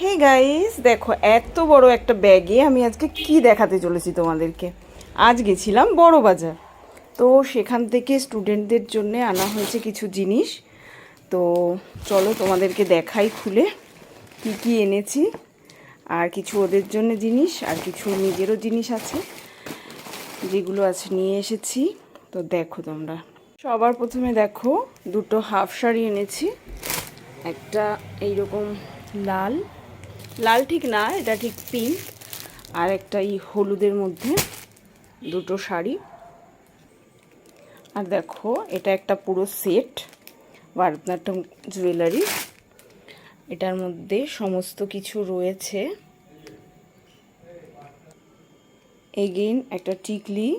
Hey guys, দেখো এত বড় একটা ব্যাগে আমি আজকে কি দেখাতে চলেছি তোমাদেরকে। আজ গেছিলাম বড় বাজার, তো সেখান থেকে স্টুডেন্টদের জন্য আনা হয়েছে কিছু জিনিস। তো চলো তোমাদেরকে দেখাই খুলে কি কি এনেছি। আর কিছু ওদের জন্য জিনিস আর কিছু নিজেরও জিনিস আছে, যেগুলো আছে নিয়ে এসেছি। তো দেখো তোমরা, সবার প্রথমে দেখো দুটো হাফ শাড়ি এনেছি। একটা এইরকম লাল লাল ঠিক না, এটা ঠিক পিঙ্ক, আর একটা এই হলুদের মধ্যে দুটো শাড়ি। আর দেখো এটা একটা পুরো সেট ভারতনাট্যম জুয়েলারি, এটার মধ্যে সমস্ত কিছু রয়েছে। এগেইন একটা টিকলি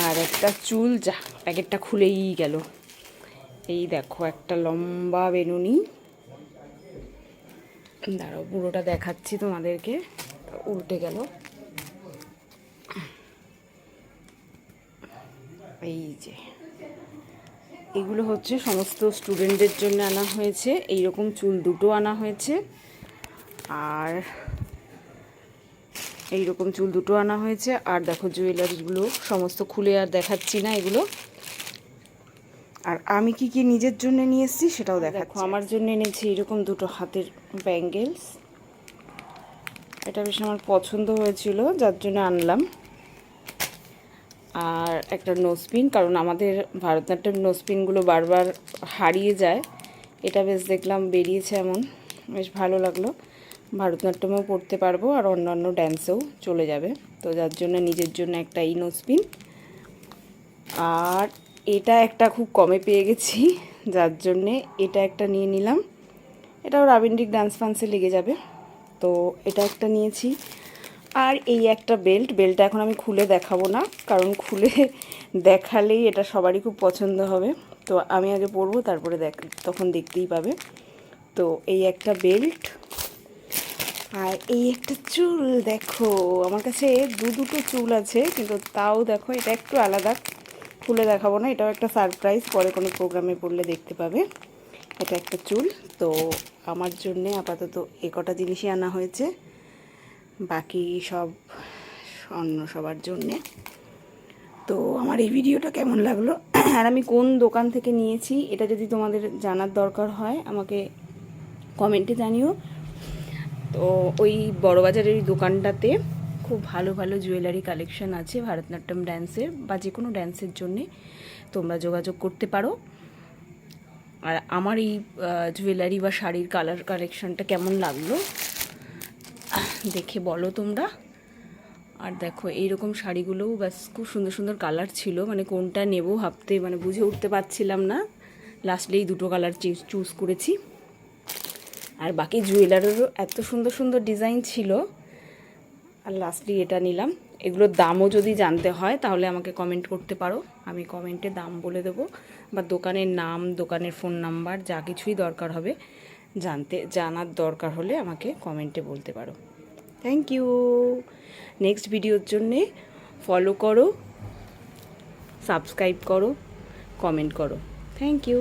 আর একটা চুল, যা প্যাকেটটা খুলেই গেল। এই দেখো একটা লম্বা বেনুনি, দাঁড়াও পুরোটা দেখাচ্ছি তোমাদেরকে, উল্টে গেল। এই যে এগুলো হচ্ছে সমস্ত স্টুডেন্টদের জন্য আনা হয়েছে। এইরকম চুল দুটো আনা হয়েছে, আর এইরকম চুল দুটো আনা হয়েছে। আর দেখো জুয়েলারিগুলো সমস্ত খুলে আর দেখাচ্ছি না এগুলো। আর আমি কি কি নিজের জন্য নিয়ে এসেছি সেটাও দেখো। আমার জন্য এনেছি এরকম দুটো হাতের ব্যাঙ্গেলস, এটা বেশ আমার পছন্দ হয়েছিল যার জন্য আনলাম। আর একটা নোজপিন, কারণ আমাদের ভারতনাট্যম নোজপিনগুলো বারবার হারিয়ে যায়। এটা বেশ দেখলাম বেরিয়েছে এমন, বেশ ভালো লাগলো। ভারতনাট্যমেও পড়তে পারবো আর অন্যান্য ড্যান্সেও চলে যাবে, তো যার জন্য নিজের জন্য একটা এই নোজপিন। আর এটা একটা খুব কমে পেয়ে গেছি, যার জন্যে এটা একটা নিয়ে নিলাম। এটাও রাবীন্দ্রিক ডান্স ফান্সে লেগে যাবে, তো এটা একটা নিয়েছি। আর এই একটা বেল্টটা এখন আমি খুলে দেখাবো না, কারণ খুলে দেখালেই এটা সবারই খুব পছন্দ হবে। তো আমি আগে পরবো, তারপরে তখন দেখতেই পাবে। তো এই একটা বেল্ট, আর এই একটা চুল। দেখো আমার কাছে দুটো চুল আছে, কিন্তু তাও দেখো এটা একটু আলাদা, খুলে দেখাবো না, এটাও একটা সারপ্রাইজ, পরে কোনো প্রোগ্রামে পড়লে দেখতে পাবে। এটা একটা চুল। তো আমার জন্যে আপাতত এ কটা জিনিসই আনা হয়েছে, বাকি সব অন্য সবার জন্যে। তো আমার এই ভিডিওটা কেমন লাগলো আর আমি কোন দোকান থেকে নিয়েছি এটা যদি তোমাদের জানার দরকার হয় আমাকে কমেন্টে জানিও। তো ওই বড়বাজারের ওই দোকানটাতে খুব ভালো ভালো জুয়েলারি কালেকশন আছে ভারতনাট্যম ড্যান্সের বা যে কোনো ড্যান্সের জন্যে, তোমরা যোগাযোগ করতে পারো। আর আমার এই জুয়েলারি বা শাড়ির কালেকশনটা কেমন লাগলো দেখে বলো তোমরা। আর দেখো এইরকম শাড়িগুলোও ব্যাস খুব সুন্দর সুন্দর কালার ছিল, মানে কোনটা নেব ভাবতে মানে বুঝে উঠতে পারছিলাম না। লাস্টে এই দুটো কালার চুজ করেছি। আর বাকি জুয়েলারিরও এত সুন্দর সুন্দর ডিজাইন ছিল, আর লাস্টলি এটা নিলাম। এগুলোর দামও যদি জানতে হয় তাহলে আমাকে কমেন্ট করতে পারো, আমি কমেন্টে দাম বলে দেবো, বা দোকানের নাম, দোকানের ফোন নাম্বার, যা কিছুই দরকার হবে জানার দরকার হলে আমাকে কমেন্টে বলতে পারো। Thank you. নেক্সট ভিডিওর জন্যে ফলো করো, সাবস্ক্রাইব করো, কমেন্ট করো। Thank you.